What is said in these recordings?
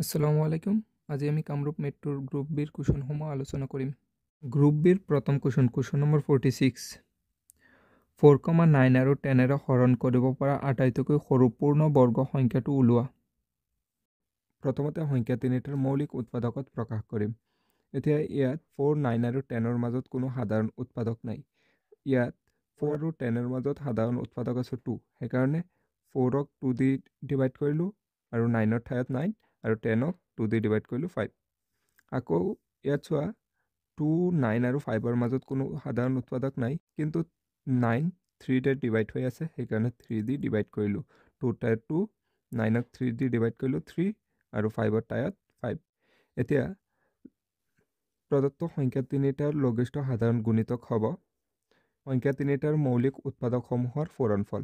আসসালামু আলাইকুম। আজি আমি কামৰূপ মেট্ৰোৰ গ্ৰুপ বিৰ কুৱেশ্যনসমূহ আলোচনা কৰিম। গ্ৰুপ বিৰ প্ৰথম কুৱেশ্যন নম্বৰ 46। 4,9 আৰু 10 হৰণ কৰিব পৰা আটাইতকৈ সৰু পূৰ্ণ বৰ্গ সংখ্যাটো উলিওৱা। প্ৰথমতে সংখ্যা তিনিটাৰ মৌলিক উৎপাদকত প্ৰকাশ কৰিম। এতিয়া ইয়াত 4, 9 আৰু 10ৰ মাজত কোনো সাধাৰণ উৎপাদক নাই। ইয়াত 4 আৰু 10ৰ মাজত সাধাৰণ উৎপাদক আছে 2। সেইকাৰণে 4ক 2 দি ডিভাইড কৰিলোঁ আৰু 9ৰ ঠাইত 9 আৰু 10ক 2 দি ডিভাইড কৰিলোঁ 5। আকৌ ইয়াত চোৱা 2, 9 আৰু 5ৰ মাজত কোনো সাধাৰণ উৎপাদক নাই, কিন্তু 9 3 ডিভাইড হৈ আছে, সেইকাৰণে 3 দি ডিভাইড কৰিলোঁ। 2 ঠাইত 2, 9ক 3 দি ডিভাইড কৰিলোঁ 3 আৰু 5ৰ ঠাইত 5। এতিয়া প্ৰদত্ত সংখ্যা তিনিটাৰ লঘিষ্ঠ সাধাৰণ গুণিতক হ'ব সংখ্যা তিনিটাৰ মৌলিক উৎপাদকসমূহৰ পূৰণফল।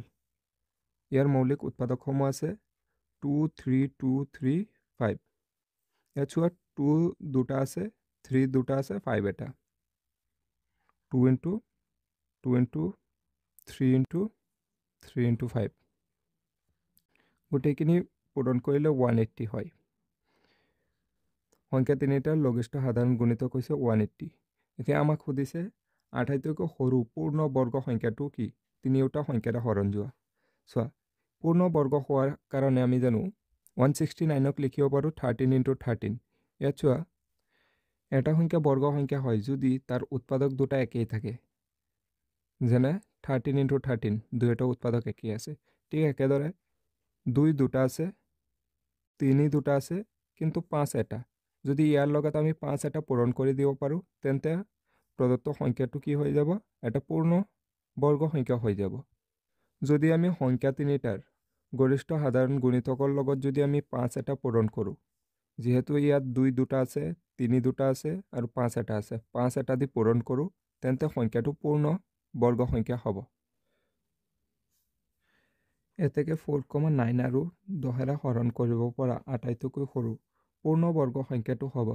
ইয়াৰ মৌলিক উৎপাদকসমূহ আছে 2, 3, 2, 3, 5। ইয়াত চোৱা 2 দুটা আছে, 3 দুটা আছে, 5 এটা। 2 ইনটু 2 ইনটু 3 ইনটু 3 ইনটু 5 গোটেইখিনি পূৰণ কৰিলে 180 হয়। সংখ্যা তিনিটাৰ লঘিষ্ঠ সাধাৰণ গুণিতক হৈছে 180। এতিয়া আমাক সুধিছে আটাইতকৈ সৰু পূৰ্ণ বৰ্গ সংখ্যাটো কি? তিনিওটা সংখ্যাৰে হৰণ যোৱা। চোৱা পূৰ্ণ বৰ্গ হোৱাৰ কাৰণে আমি জানো 169ক লিখিব পাৰোঁ 13 ইনটু 13। ইয়াত চোৱা এটা সংখ্যা বৰ্গ সংখ্যা হয় যদি তাৰ উৎপাদক দুটা একেই থাকে, যেনে 13 ইনটু 13 দুয়োটা উৎপাদক একেই আছে। ঠিক একেদৰে 2 দুটা আছে, 3 দুটা আছে, কিন্তু 5 এটা। যদি ইয়াৰ লগত আমি 5 এটা পূৰণ কৰি দিব পাৰোঁ, তেন্তে প্ৰদত্ত সংখ্যাটো কি হৈ যাব? এটা পূৰ্ণ বৰ্গ সংখ্যা হৈ যাব। যদি আমি সংখ্যা তিনিটাৰ গৰিষ্ঠ সাধাৰণ গুণিতকৰ লগত যদি আমি 5 এটা পূৰণ কৰোঁ, যিহেতু ইয়াত 2 দুটা আছে, 3 দুটা আছে আৰু 5 এটা আছে, 5 এটা দি পূৰণ কৰোঁ, তেন্তে সংখ্যাটো পূৰ্ণ বৰ্গ সংখ্যা হ'ব। এতেকে 4,9 আৰু 10 হৰণ কৰিব পৰা আটাইতকৈ সৰু পূৰ্ণ বৰ্গ সংখ্যাটো হ'ব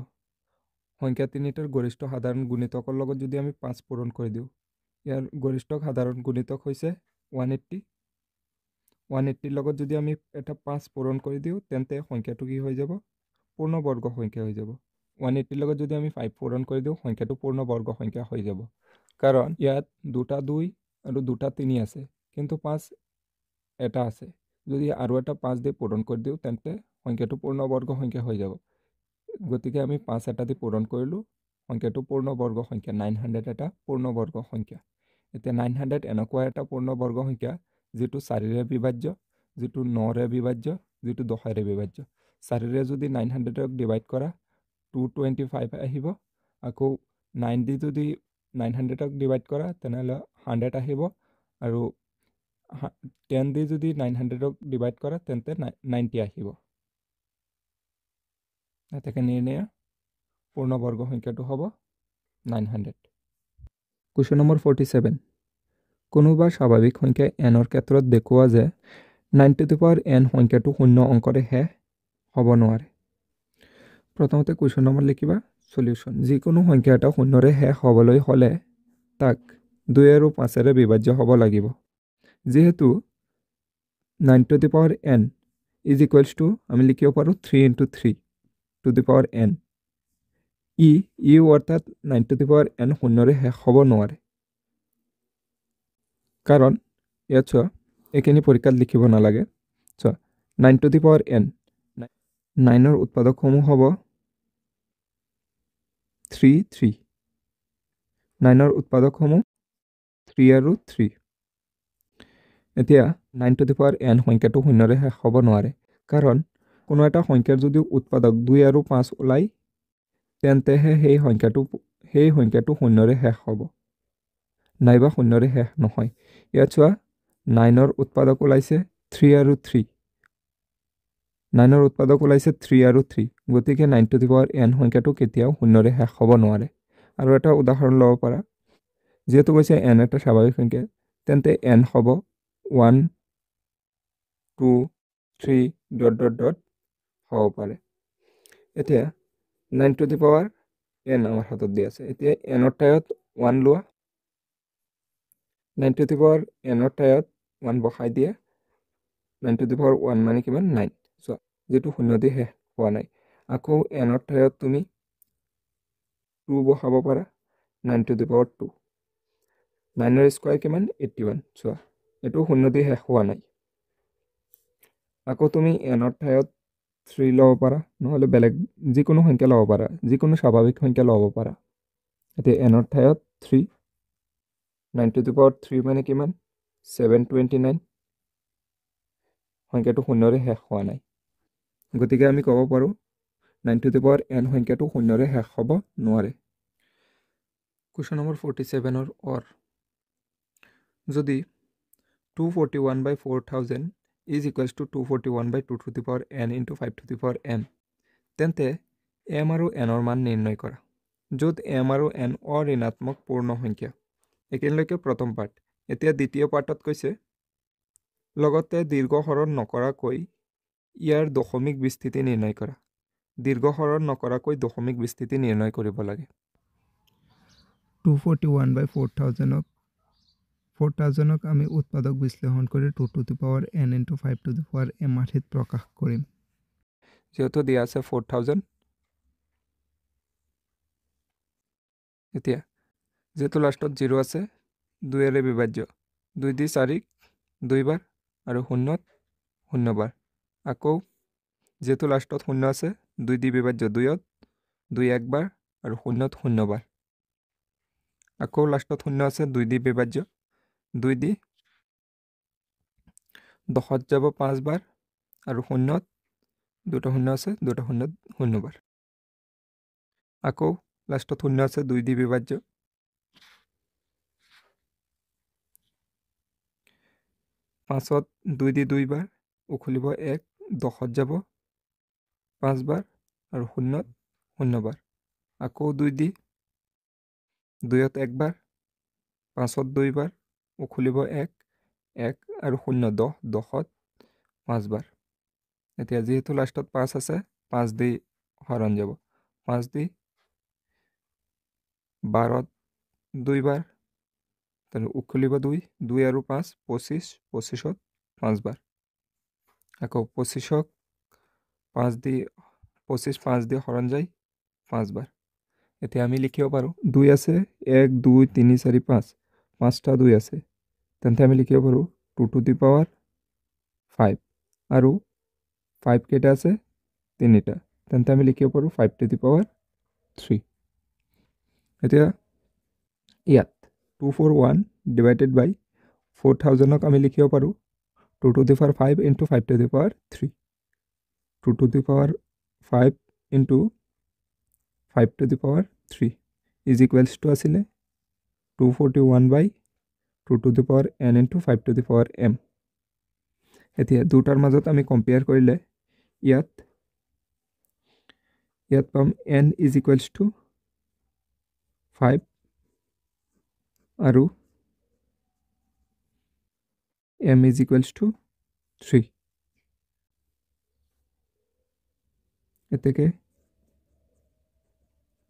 সংখ্যা তিনিটাৰ গৰিষ্ঠ সাধাৰণ গুণিতকৰ লগত যদি আমি 5 পূৰণ কৰি দিওঁ। ইয়াৰ গৰিষ্ঠ সাধাৰণ গুণিতক হৈছে 180। 180ৰ লগত যদি আমি এটা 5 পূৰণ কৰি দিওঁ, তেন্তে সংখ্যাটো কি হৈ যাব? পূৰ্ণ বৰ্গ সংখ্যা হৈ যাব। 180ৰ লগত যদি আমি 5 পূৰণ কৰি দিওঁ, সংখ্যাটো পূৰ্ণ বৰ্গ সংখ্যা হৈ যাব। কাৰণ ইয়াত দুটা 2 আৰু দুটা 3 আছে, কিন্তু 5 এটা আছে। যদি আৰু এটা 5 দি পূৰণ কৰি দিওঁ, তেন্তে সংখ্যাটো পূৰ্ণ বৰ্গ সংখ্যা হৈ যাব। গতিকে আমি 5 এটা দি পূৰণ কৰিলোঁ, সংখ্যাটো পূৰ্ণ বৰ্গ সংখ্যা 900 এটা পূৰ্ণ বৰ্গ সংখ্যা। এতিয়া 900 এনেকুৱা এটা পূৰ্ণ বৰ্গ সংখ্যা যিটো 4ৰে বিভাজ্য, যিটো 9ৰে বিভাজ্য, যিটো 10ৰে বিভাজ্য। 4ৰে যদি 900ক ডিভাইড কৰা 225 আহিব। আকৌ 9 দি যদি 900ক ডিভাইড কৰা তেনেহ'লে 100 আহিব। আৰু 10 দি যদি 900ক ডিভাইড কৰা তেন্তে 90 আহিব। এতেকে নিৰ্ণয় পূৰ্ণ বৰ্গ সংখ্যাটো হ'ব 900। Question number 47। কোনোবা স্বাভাৱিক সংখ্যা এনৰ ক্ষেত্ৰত দেখুওৱা যে 9n সংখ্যাটো শূন্য অংকৰে শেষ হ'ব নোৱাৰে। প্ৰথমতে কুৱেশ্যন নম্বৰ লিখিবা সলিউশ্যন। যিকোনো সংখ্যা এটা শূন্যৰে শেষ হ'বলৈ হ'লে তাক 2 আৰু 5ৰে বিভাজ্য হ'ব লাগিব। যিহেতু 9n ইজ ইকুৱেলছ টু আমি লিখিব পাৰোঁ 3 into 3 to the power n। ই অৰ্থাৎ 9n শূন্যৰে শেষ হ'ব নোৱাৰে। কাৰণ ইয়াত চোৱা এইখিনি পৰীক্ষাত লিখিব নালাগে। চোৱা 9n 9ৰ উৎপাদকসমূহ হ'ব 3, 3। 9ৰ উৎপাদকসমূহ 3 আৰু 3। এতিয়া 9n সংখ্যাটো শূন্যৰে শেষ হ'ব নোৱাৰে, কাৰণ কোনো এটা সংখ্যাৰ যদি উৎপাদক 2 আৰু 5 ওলায়, তেন্তেহে সেই সংখ্যাটো শূন্যৰে শেষ হ'ব, নাইবা শূন্যৰে শেষ নহয়। ইয়াত চোৱা 9ৰ উৎপাদক ওলাইছে 3 আৰু 3। 9ৰ উৎপাদক ওলাইছে 3 আৰু 3। গতিকে 9n সংখ্যাটো কেতিয়াও শূন্যৰে শেষ হ'ব নোৱাৰে। আৰু এটা উদাহৰণ ল'ব পাৰা। যিহেতু কৈছে n এটা স্বাভাৱিক সংখ্যা, তেন্তে n হ'ব 1, 2, 3 ... হ'ব পাৰে। এতিয়া 9n আমাৰ হাতত দি আছে। এতিয়া nৰ ঠাইত 1 লোৱা। 9n ঠাইত 1 বহাই দিয়ে। 9 মানে কিমান? 9। চোৱা যিটো শূন্য দি শেষ হোৱা নাই। আকৌ এনৰ ঠাইত তুমি 2 বহাব পাৰা 9 টু দি পাৱাৰ 2 9ৰ স্কোৱাৰ কিমান 81 চোৱা এইটো 0 দি শেষ হোৱা নাই আকৌ তুমি এনৰ ঠাইত 3 ল'ব পাৰা নহ'লে বেলেগ যিকোনো সংখ্যা ল'ব পাৰা যিকোনো স্বাভাৱিক সংখ্যা ল'ব পাৰা এতিয়া এনৰ ঠাইত 3 9 টু দি পাৱাৰ 3 মানে কিমান 729 সংখ্যাটো 0ৰে শেষ হোৱা নাই গতিকে আমি ক'ব পাৰোঁ 9 টু দি পাৱাৰ n সংখ্যাটো 0ৰে শেষ হ'ব নোৱাৰে কুৱেশ্যন নম্বৰ 47ৰ অৰ যদি 241/4000 is equals to 241/2 to the power n into 5 to the power m তেন্তে m আৰু nৰ মান নিৰ্ণয় কৰা য'ত m আৰু n অঋণাত্মক পূৰ্ণ সংখ্যা একেলৈকে প্ৰথম পাৰ্ট এতিয়া দ্বিতীয় পাৰ্টত কৈছে লগতে দীৰ্ঘ হৰণ নকৰাকৈ ইয়াৰ দশমিক বিস্তৃতি নিৰ্ণয় কৰা দীৰ্ঘ হৰণ নকৰাকৈ দশমিক বিস্তৃতি নিৰ্ণয় কৰিব লাগে 241/4000ক আমি উৎপাদক বিশ্লেষণ কৰি 2 to the power n into 5 to the power m আঠিত প্ৰকাশ কৰিম যেহেতু দিয়া আছে 4000 এতিয়া যেহেতু লাষ্টত 0 আছে 2ৰে বিভাজ্য 2 দি 4ক 2 বাৰ আৰু 0ত 0 বাৰ আকৌ যেহেতু লাষ্টত 0 আছে 2 দি বিভাজ্য 2ত 2 একবাৰ আৰু 0ত 0 বাৰ আকৌ লাষ্টত 0 আছে 2 দি বিভাজ্য 2 দি 10ত যাব 5 বাৰ আৰু 0ত 2টা 0 আছে 2টা 0ত 0 বাৰ আকৌ লাষ্টত 0 আছে 2 দি বিভাজ্য 5ত 2 দি 2 বাৰ উখলিব 1 10ত যাব 5 বাৰ আৰু 0ত 0 বাৰ আকৌ 2 দি 2ত 1 বাৰ 5ত 2 বাৰ উখলিব 1 1 আৰু 0 10 10ত 5 বাৰ এতিয়া যেহেতু লাষ্টত 5 আছে 5 দি হৰণ যাব 5 দি 12ত 2 বাৰ তাহলে উখলিব 2 2 আৰু 5 25 25ত 5 বাৰ আকৌ 25ক 5 দি 25 5 দি হৰণ যায় 5 বাৰ এতিয়া আমি লিখিব পাৰোঁ 2 আছে 1 2 3 4 5 5টা 2 আছে তেন্তে আমি লিখিব পাৰোঁ 2 to the power 5 আৰু 5 কেইটা আছে 3টা তেন্তে আমি লিখিব পাৰোঁ 5 to the power 3 এতিয়া ইয়াত 241 divided by 4000ক আমি লিখিব পাৰোঁ 2 to the power 5 into 5 to the power 3 2 to the power 5 into 5 to the power 3 is equals to আছিলে 241/2 to the power n into 5 to the power m এতিয়া দুটাৰ মাজত আমি কম্পেয়াৰ কৰিলে ইয়াত পাম n is equals to 5 আৰু m is equals to 3 এতেকে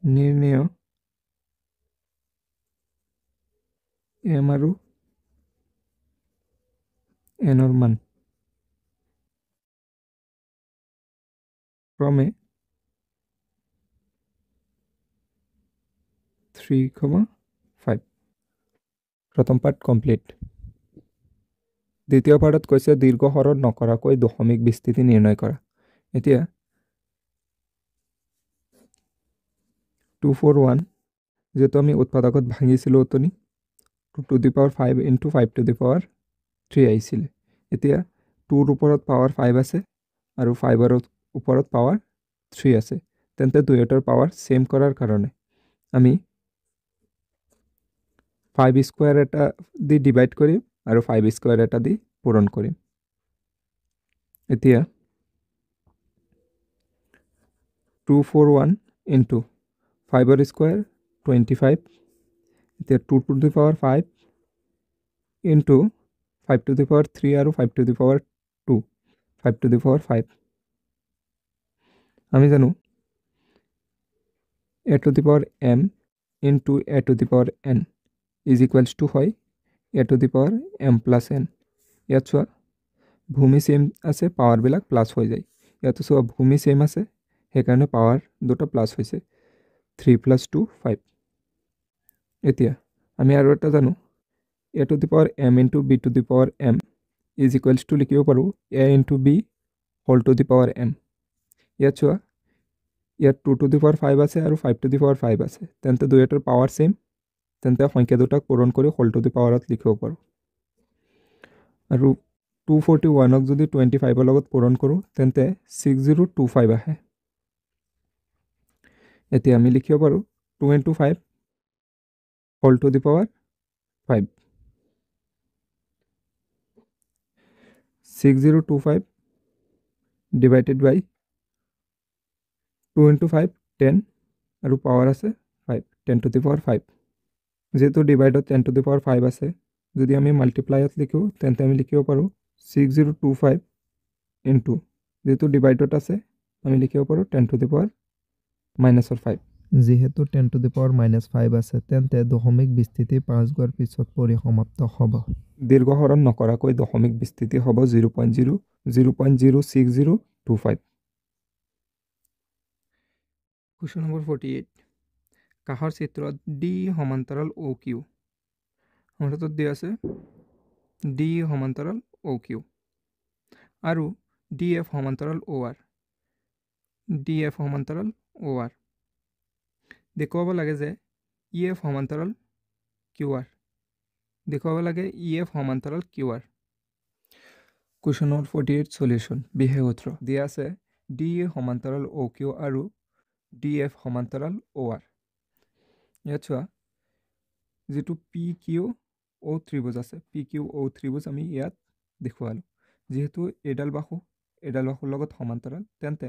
নিৰ্ণয় m আৰু n ৰ মান ক্ৰমে 3,5 প্ৰথম পাৰ্ট কমপ্লিট দ্বিতীয় পাৰ্টত কৈছে দীৰ্ঘ হৰণ নকৰাকৈ দশমিক বিস্তৃতি নিৰ্ণয় কৰা এতিয়া 241 যেহেতু আমি উৎপাদকত ভাঙিছিলোঁ অতনি 2 to the power 5 into 5 to the power 3 আহিছিলে এতিয়া 2ৰ ওপৰত পাৱাৰ 5 আছে আৰু 5ৰ ওপৰত পাৱাৰ 3 আছে তেন্তে দুয়োটাৰ পাৱাৰ সেম কৰাৰ কাৰণে আমি 5 স্কোয়াৰ এটা দি ডিভাইড কৰিম আৰু 5 স্কোয়াৰ এটা দি পূৰণ কৰিম এতিয়া 241 into 5ৰ স্কোয়ার 25 এতিয়া 2 to the power 5 into 5 to the power 3 আৰু 5 to the power 2 5 to the power 5 আমি জানো a to the power m into a to the power n is equals to হয় a to the power m plus n ইয়াত চোৱা ভূমি same আছে পাৱাৰবিলাক plus হৈ যায় ইয়াতো চোৱা ভূমি সেম আছে সেইকাৰণে পাৱাৰ দুটা প্লাছ হৈছে 3 + 2 5 এতিয়া আমি আৰু এটা জানো a to the power m into b to the power m is equals to লিখিব পাৰোঁ a into b whole to the power m ইয়াত চোৱা ইয়াত 2 to the power 5 আছে আৰু 5 to the power 5 আছে তেন্তে দুয়োটাৰ পাৱাৰ সেম তেন্তে সংখ্যা দুটাক পূৰণ কৰি whole to the powerত লিখিব পাৰোঁ আৰু 241ক যদি 25ৰ লগত পূৰণ কৰোঁ তেন্তে 6025 আহে এতিয়া আমি লিখিব পাৰোঁ 2 into 5 whole to the power 5 6025 divided by 2 into 5 10 আৰু পাৱাৰ আছে 5 10 to the power 5 যেহেতু ডিভাইডত 10 to the power 5 আছে যদি আমি মাল্টিপ্লাইত লিখো তেন্তে আমি লিখিব পাৰোঁ 6025 into যেহেতু ডিভাইডত আছে আমি লিখিব পাৰোঁ 10 to the power -5 যেহেতু 10 to the power -5 আছে তেন্তে দশমিক বিস্তৃতি 5 গড় পিছত পৰিসমাপ্ত হ'ব দীৰ্ঘহৰণ নকৰাকৈ দশমিক বিস্তৃতি হ'ব 0.06025 কুৱেশ্যন নম্বৰ 48 কাষৰ চিত্ৰত D সমান্তৰাল OQ আমাৰ হাতত দিয়া আছে D সমান্তৰাল OQ আৰু DF সমান্তৰাল OR DF সমান্তৰাল OR দেখুৱাব লাগে যে EF সমান্তৰাল QR দেখুৱাব লাগে EF সমান্তৰাল QR কুৱেশ্যন নম্বৰ 48 সলিউশ্যন বিশেষ সূত্ৰ দিয়া আছে D সমান্তৰাল OQ আৰু DF সমান্তৰাল OR ইয়াত চোৱা যেটো PQO ত্ৰিভুজ আছে PQO ত্ৰিভুজ আমি ইয়াত দেখুৱালোঁ যেহেতু এডাল বাহুৰ লগত সমান্তৰাল তেন্তে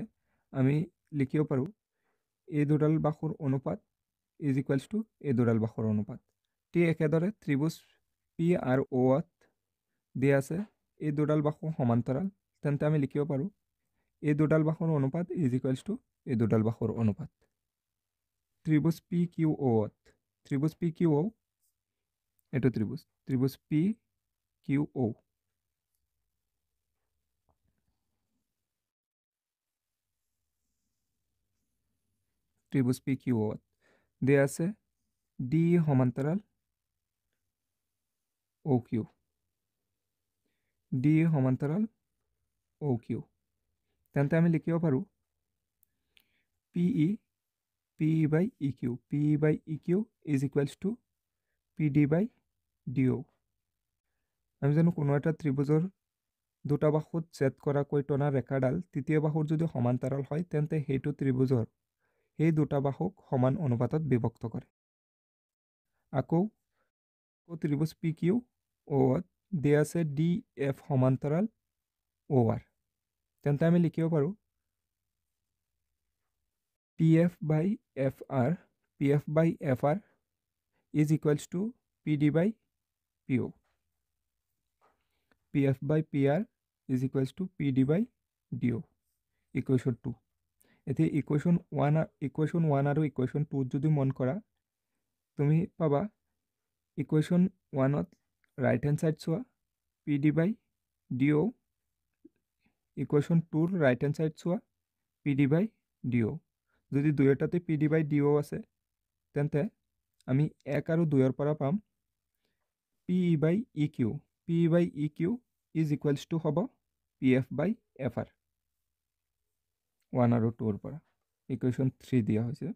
আমি লিখিব পাৰোঁ এই দুডাল বাহুৰ অনুপাত ইজ ইকুৱেলছ টু এই দুডাল বাহুৰ অনুপাত ঠিক একেদৰে ত্ৰিভুজ P আৰু Oত দিয়া আছে এই দুডাল বাহু সমান্তৰাল তেন্তে আমি লিখিব পাৰোঁ এই দুডাল বাহুৰ অনুপাত ইজ ইকুৱেলছ টু এই দুডাল বাহুৰ অনুপাত ত্ৰিভুজ PQOত ত্ৰিভুজ PQO এটো ত্ৰিভুজ PQO ত্ৰিভুজ PQOত দিয়া আছে D সমান্তৰাল OQ D সমান্তৰাল OQ তেন্তে আমি লিখিব পাৰোঁ PE/EQ PE/EQ is equals to PD/DO আমি জানো কোনো এটা ত্ৰিভুজৰ দুটা বাহুত ছেদ কৰাকৈ টনা ৰেখাডাল তৃতীয় বাহুৰ যদি সমান্তৰাল হয় তেন্তে সেইটো ত্ৰিভুজৰ সেই দুটা বাহুক সমান অনুপাতত বিভক্ত কৰে আকৌ ত্ৰিভুজ PQOত দিয়া আছে DF সমান্তৰাল OR তেন্তে আমি লিখিব পাৰোঁ PF/FR is equals to PD/PO PF/PR is equals to PD/DO equation 2 এতিয়া ইকুৱেশ্যন 1 আৰু ইকুৱেশ্যন 2 যদি মন কৰা তুমি পাবা ইকুৱেশ্যন 1ত ৰাইট হেণ্ড সাইড চোৱা PD/DO ইকুৱেশ্যন 2ৰ ৰাইট হেণ্ড সাইড চোৱা PD/DO যদি দুয়োটাতে PD/DO আছে তেন্তে আমি 1 আৰু 2ৰ পৰা পাম PE/EQ PE/EQ is equals to হ'ব PF/FR 1 আৰু 2ৰ পৰা ইকুৱেশ্যন 3 দিয়া হৈছে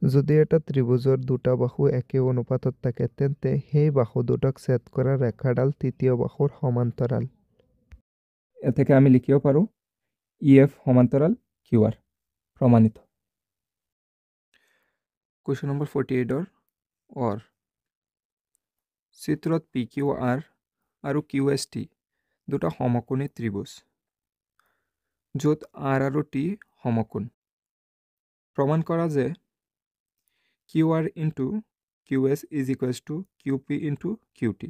যদি এটা ত্ৰিভুজৰ দুটা বাহু একে অনুপাতত থাকে তেন্তে সেই বাহু দুটাক ছেদ কৰা ৰেখাডাল তৃতীয় বাহুৰ সমান্তৰাল এতেকে আমি লিখিব পাৰোঁ EF সমান্তৰাল QR প্ৰমাণিত কুৱেশ্যন নম্বৰ 48ৰ OR চিত্ৰত PQR আৰু QST দুটা সমকোণী ত্ৰিভুজ য'ত R আৰু T সমকোণ প্ৰমাণ কৰা যে QR into QS is equals to QP into QT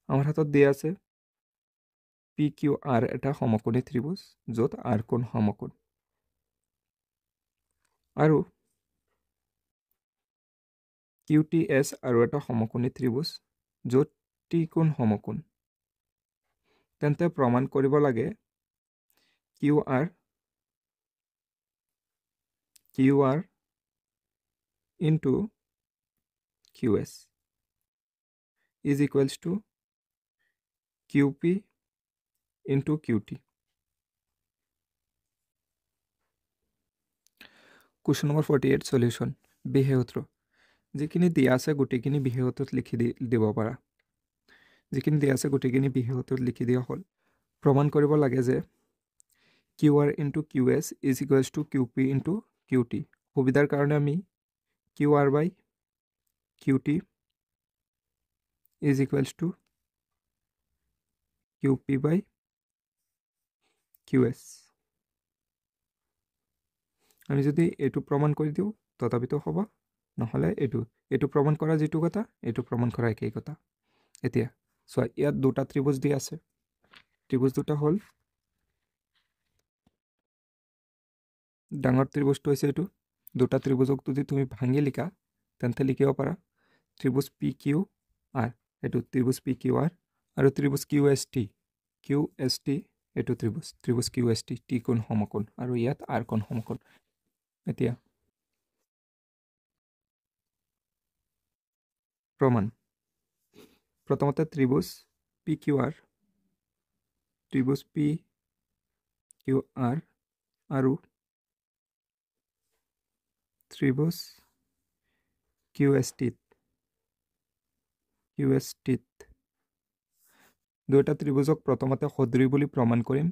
আমাৰ হাতত দিয়া আছে PQR এটা সমকোণী ত্ৰিভুজ য'ত R কোণ সমকোণ আৰু QTS আৰু এটা সমকোণী ত্ৰিভুজ য'ত T কোণ সমকোণ তেন্তে প্ৰমাণ কৰিব লাগে QR QR into QS is equals to QP into QT. Question number 48 solution বিহেয়ত্ৰ যিখিনি দিয়া আছে গোটেইখিনি বিহেয়ত্ৰত লিখি দিব পাৰা যিখিনি দিয়া আছে গোটেইখিনি বিহেয়ত্ৰত লিখি দিয়া হ'ল প্ৰমাণ কৰিব লাগে যে QR into QS is equals to QP into QT সুবিধাৰ কাৰণে আমি QR by QT is equals to QP by QS আমি যদি এইটো প্ৰমাণ কৰি দিওঁ তথাপিতো হ'ব নহলে এইটো প্ৰমাণ কৰা যেটো কথা এইটো প্ৰমাণ কৰা একেই কথা এতিয়া সো ইয়াত দুটা ত্ৰিভুজ দি আছে ত্ৰিভুজ দুটা হ'ল ডাঙৰ ত্ৰিভুজটো হৈছে এইটো দুটা ত্ৰিভুজক যদি তুমি ভাঙি লিখা তেন্তে লিখিব পাৰা ত্ৰিভুজ PQR এইটো ত্ৰিভুজ PQR আৰু ত্ৰিভুজ QST এইটো ত্ৰিভুজ QST T কোণ সমকোণ আৰু ইয়াত R কোণ সমকোণ এতিয়া প্ৰমাণ প্ৰথমতে ত্ৰিভুজ PQR ত্ৰিভুজ PQR আৰু ত্ৰিভুজ QST দুটা ত্ৰিভুজক প্ৰথমতে সদৃশ বুলি প্ৰমাণ কৰিম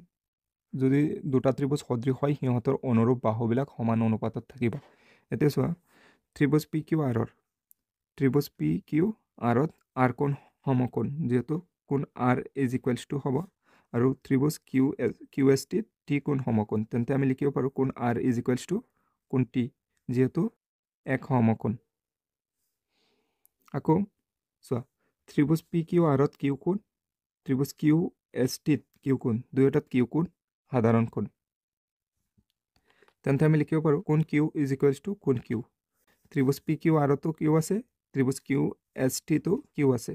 যদি দুটা ত্ৰিভুজ সদৃশ হয় সিহঁতৰ অনুৰূপ বাহুবিলাক সমান অনুপাতত থাকিব এতিয়া চোৱা ত্ৰিভুজ PQR ত R কোণ সমকোণ যেহেতু কোণ R is equals to হ'ব আৰু ত্ৰিভুজ QST T কোণ সমকোণ তেন্তে আমি লিখিব পাৰো কোণ R is equals to কোণ T যেহেতু এক সমকোণ আকৌ চোৱা ত্ৰিভুজ PQR ত Q কোণ ত্ৰিভুজ QST ত Q কোণ দুয়োটাত Q কোণ সাধাৰণ কোণ তেন্তে আমি লিখিব পাৰো কোণ Q is equals to কোণ Q ত্ৰিভুজ PQR তো Q আছে ত্ৰিভুজ QST তো Q আছে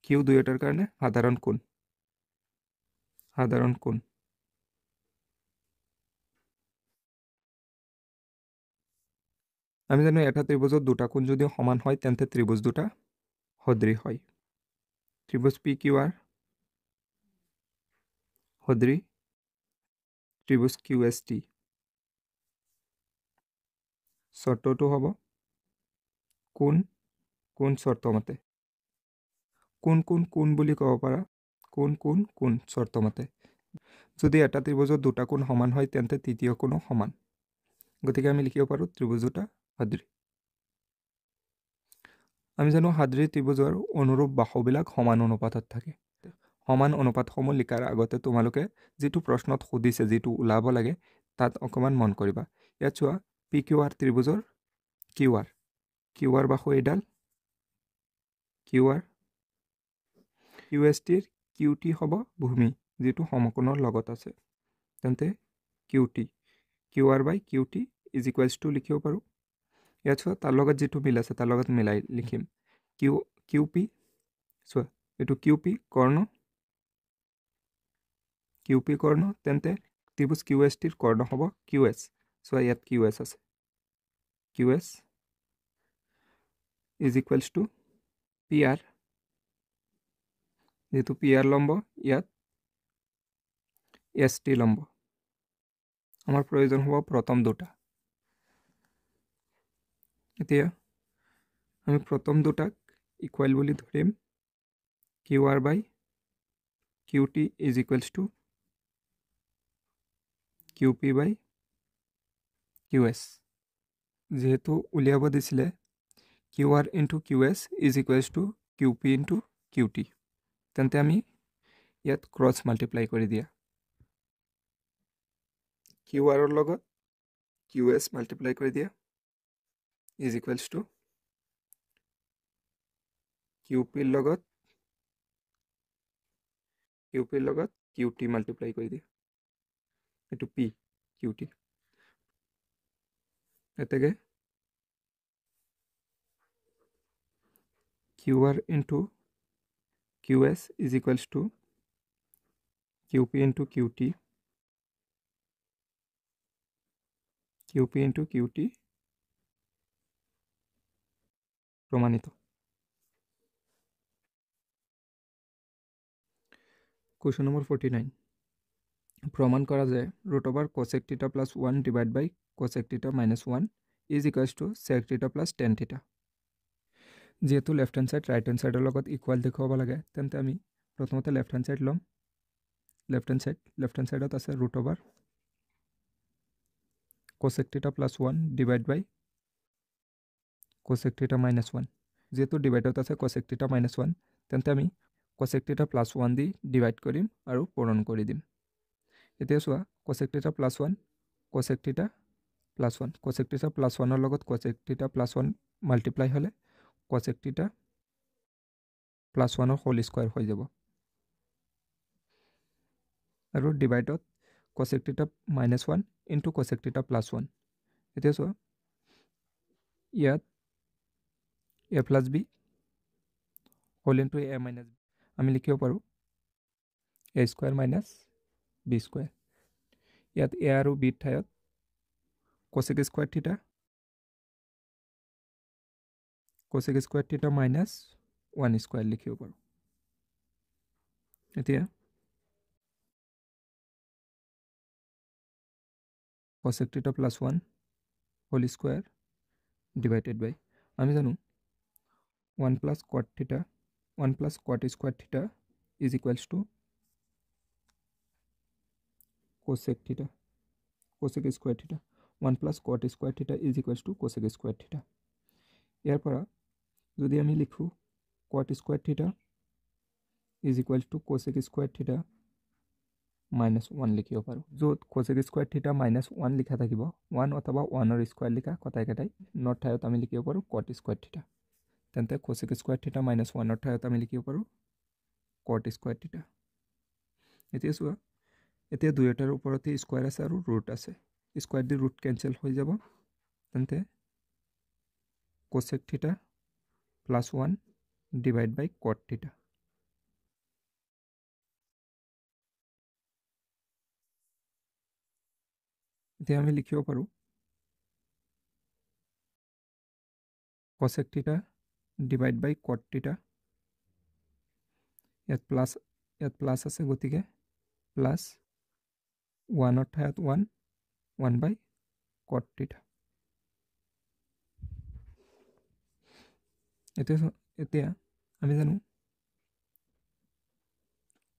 Q দুয়োটাৰ কাৰণে সাধাৰণ কোণ আমি জানো এটা ত্ৰিভুজত দুটা কোণ যদি সমান হয় তেন্তে ত্ৰিভুজ দুটা সদৃশ হয় ত্ৰিভুজ PQR সদৃশ ত্ৰিভুজ QST শৰ্তটো হ'ব কোন শৰ্ত মতে কোন বুলি ক'ব পাৰা কোন শৰ্ত মতে যদি এটা ত্ৰিভুজত দুটা কোণ সমান হয় তেন্তে তৃতীয় কোণো সমান গতিকে আমি লিখিব পাৰো ত্ৰিভুজ দুটা সদৃশ আমি জানো সদৃশ ত্ৰিভুজৰ অনুৰূপ বাহুবিলাক সমান অনুপাতত থাকে সমান অনুপাতসমূহ লিখাৰ আগতে তোমালোকে যেটো প্ৰশ্নত সুধিছে যেটো ওলাব লাগে তাত অকমান মন কৰিবা ইয়াত চোৱা PQR ত্ৰিভুজৰ QR বাহু এডাল QST ৰ QT হ'ব ভূমি যেটো সমকোণৰ লগত আছে তেন্তে QT QR by QT is equals to লিখিব পাৰো ইয়াত চোৱা তাৰ লগত যেটো মিল আছে তাৰ লগত মিলাই লিখিম QP চোৱা এটো QP কৰ্ণ তেন্তে ত্ৰিভুজ QST ৰ কৰ্ণ হ'ব QS চোৱা ইয়াত QS আছে QS is equals to PR যেটো PR লম্ব ইয়াত ST লম্ব আমাৰ প্ৰয়োজন হ'ব প্ৰথম দুটা এতিয়া আমি প্ৰথম দুটাক ইকুৱেল বুলি ধৰিম QR by QT is equals to QP by QS যেহেতু উলিয়াব দিছিলে QR into QS is equals to QP into QT তেন্তে আমি ইয়াত ক্ৰছ মাল্টিপ্লাই কৰি দিয়া QR ৰ লগত QS মাল্টিপ্লাই কৰি দিয়া is equals to QP ৰ লগত QT মাল্টিপ্লাই কৰি দিয়া এটো P QT এতেকে QR into QS is equals to QP into QT QP into QT প্রমাণিত। কোশ্চেন নম্বর 49 প্রমাণ করা যায় √ওভার cosec θ plus 1 divide by cosec θ minus 1 is equals to sec θ plus tan θ। যেহেতু left hand side right hand সাইডৰ লগত equal দেখুৱাব লাগে তেন্তে আমি প্ৰথমতে লেফট হ্যান্ড সাইড ল'ম। লেফট হ্যান্ড সাইডত আছে √ওভাৰ cosec θ plus 1 divide by cosec θ minus 1। যেহেতু ডিভাইডত আছে cosec θ মাইনাস 1 তেন্তে আমি cosec θ প্লাস 1 দি ডিভাইড কৰিম আৰু পূৰণ কৰি দিম। এতিয়া চোৱা cosec θ plus 1 cosec θ plus 1 cosec θ plus 1ৰ লগত cosec θ প্লাস 1 মাল্টিপ্লাই হ'লে cosec θ প্লাস 1ৰ হোল স্কয়াৰ হৈ যাব আৰু ডিভাইডত cosec θ minus 1 into cosec θ plus 1। এতিয়া চোৱা ইয়াত a plus b whole into a minus b আমি লিখিব পাৰোঁ a square minus b square. ইয়াত a আৰু b ঠাইত cosec স্কয়াৰ θ মাইনাস 1 স্কয়াৰ লিখিব পাৰোঁ। এতিয়া cosec θ plus 1 whole square divided by আমি জানো 1 plus cot θ 1 plus cot square θ is equals to cosec θ cosec square θ 1 plus cot square θ is equals to cosec square θ। ইয়াৰ পৰা যদি আমি লিখো cot square θ is equals to cosec square θ minus 1 লিখিব পাৰোঁ। য'ত cosec স্কয়াৰ θ মাইনাস 1 লিখা থাকিব 1 অথবা 1ৰ স্কয়াৰ লিখা কটাই নৰ ঠাইত আমি লিখিব পাৰোঁ cot স্কয়াৰ θ। তেন্তে cosec স্কয়াৰ θ মাইনাস 1ৰ ঠাইত আমি লিখিব পাৰোঁ cot স্কয়াৰ θ। এতিয়া চোৱা এতিয়া দুয়োটাৰ ওপৰতে স্কয়াৰ আছে আৰু ৰুট আছে স্কয়াৰ দি ৰুট কেনসেল হৈ যাব তেন্তে cosec θ প্লাস 1 ডিভাইড বাই cot θ। এতিয়া আমি লিখিব পাৰোঁ cosec θ ডিভাইড বাই cot θ। ইয়াত প্লাস আছে গতিকে প্লাস 1ৰ ঠাইত 1 বাই cot θ। এতিয়া আমি জানো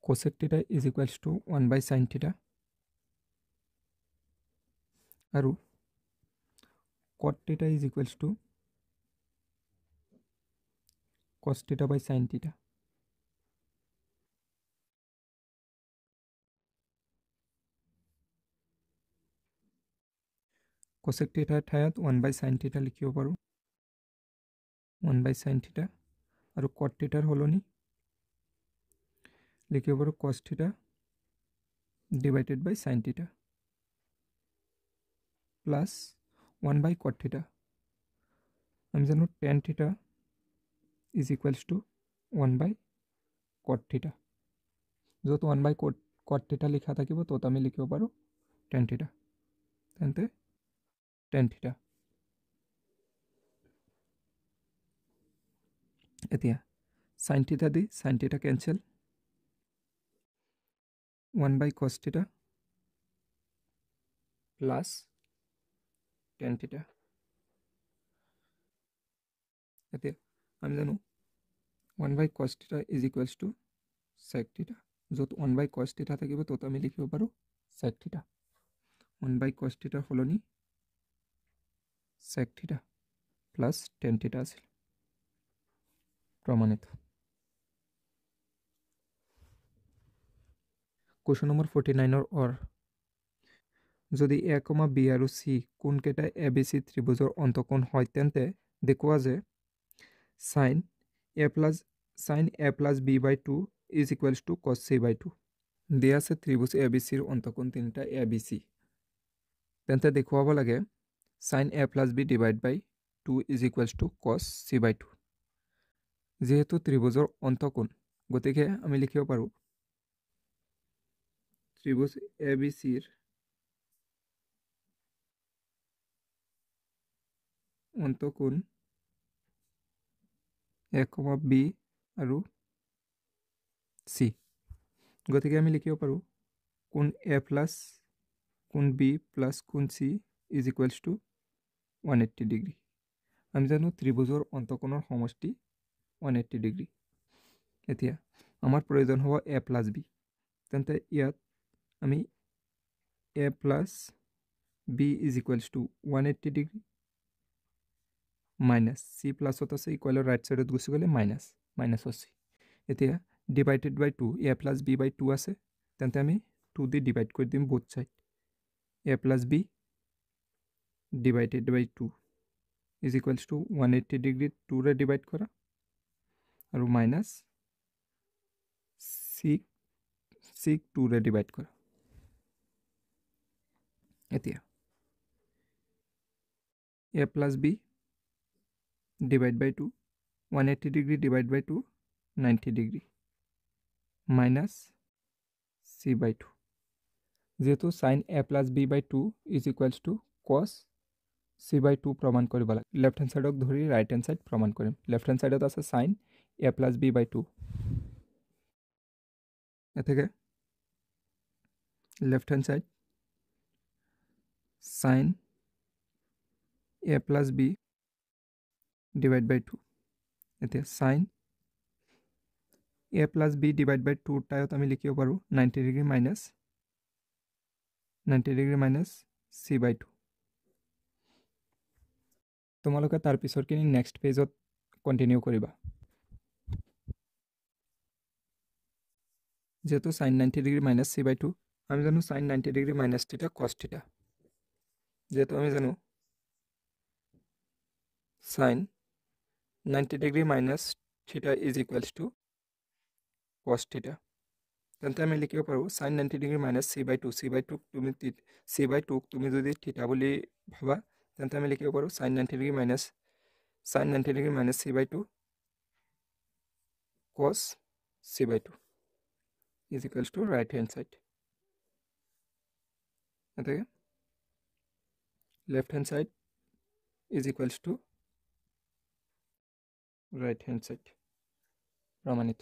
cosec θ is equals to 1 by sin θ আৰু cot θ is equals to cos θ by sin θ। cosec θ ঠাইত 1 বাই sin θ লিখিব পাৰোঁ 1 বাই sin θ আৰু cot θৰ হলনি লিখিব পাৰোঁ cos θ divided by sin θ plus 1 by cot θ। আমি জানো tan θ is equals to 1 by cot θ। য'ত 1 বাই cot θ লিখা থাকিব ত'ত আমি লিখিব পাৰোঁ tan θ। তেন্তে tan θ। এতিয়া sin θ দি sin θ cancel 1 by cos θ plus tan θ। এতিয়া আমি জানো 1 by cos θ is equals to sec θ। য'ত 1 বাই cos θ থাকিব ত'ত আমি লিখিব পাৰোঁ sec θ। 1 by cos θৰ হলনি sec θ plus tan θ আছিল প্ৰমাণিত। কোশ্চেন নম্বৰ 49ৰ অৰ যদি a, b আৰু c কোনকেইটা abc ত্ৰিভুজৰ অন্তকোণ হয় তেন্তে দেখুৱা যে sin a plus b by 2 is equals to cos c by 2। দিয়া আছে ত্ৰিভুজ abcৰ অন্তকোণ তিনিটা abc তেন্তে দেখুৱাব লাগে sin a plus b divide by 2 is equals to cos c by 2। যেহেতু ত্ৰিভুজৰ অন্তকোণ গতিকে আমি লিখিব পাৰোঁ ত্ৰিভুজ abcৰ অন্তকোণ A, B আৰু C। গতিকে আমি লিখিব পাৰোঁ কোণ A প্লাছ কোণ B প্লাছ কোণ C is equals to 180 degree. আমি জানো ত্ৰিভুজৰ অন্তকোণৰ সমষ্টি 180 ডিগ্ৰী। এতিয়া আমাৰ প্ৰয়োজন হ'ব A প্লাছ B। তেন্তে ইয়াত আমি A plus B is equals to 180 degree minus C প্লাছত আছে ইকুৱেলৰ ৰাইট ছাইডত গুচি গ'লে মাইনাছৰ C। এতিয়া divided by 2 A plus B by 2 আছে, তেন্তে আমি 2 দি ডিভাইড কৰি দিম both side. A plus B divided by 2 is equals to 180 degree 2ৰে ডিভাইড কৰা আৰু মাইনাছ C 2ৰে ডিভাইড কৰা। এতিয়া A plus B divide by 2 180 degree divide by 2 90 degree minus C by 2। যেহেতু sine A plus B by 2 is equals to cos C by 2 প্ৰমাণ কৰিব লাগে। লেফ্ট হেণ্ড ছাইডক ধৰি ৰাইট হেণ্ড ছাইড প্ৰমাণ কৰিম। লেফ্ট হেণ্ড ছাইডত আছে sine A plus B by 2। এতেকে left hand side sine A plus B divide by 2। এতিয়া sine A plus B divide by 2 টাইত আমি লিখিব পাৰোঁ 90 ডিগ্ৰী মাইনাছ C বাই 2। তোমালোকে তাৰ পিছৰখিনি নেক্সট পেজত কণ্টিনিউ কৰিবা। যেহেতু sign 90 degree minus C by 2, আমি জানো সাইন 90 ডিগ্ৰী মাইনাছ থিটা কছ থিটা। যেহেতু আমি জানো সাইন 90 ডিগ্ৰী মাইনাছ থিটা ইজ ইকুৱেলছ টু কছ থিটা। তেন্তে আমি লিখিব পাৰোঁ sine 90 degree minus C by 2। C by 2 তুমি যদি থিটা বুলি ভাবা, তেন্তে আমি লিখিব পাৰোঁ sine 90 degree minus C by 2 cos C by 2 is equals to right hand side. এতেকে left hand side is equals to right hand side প্ৰমাণিত।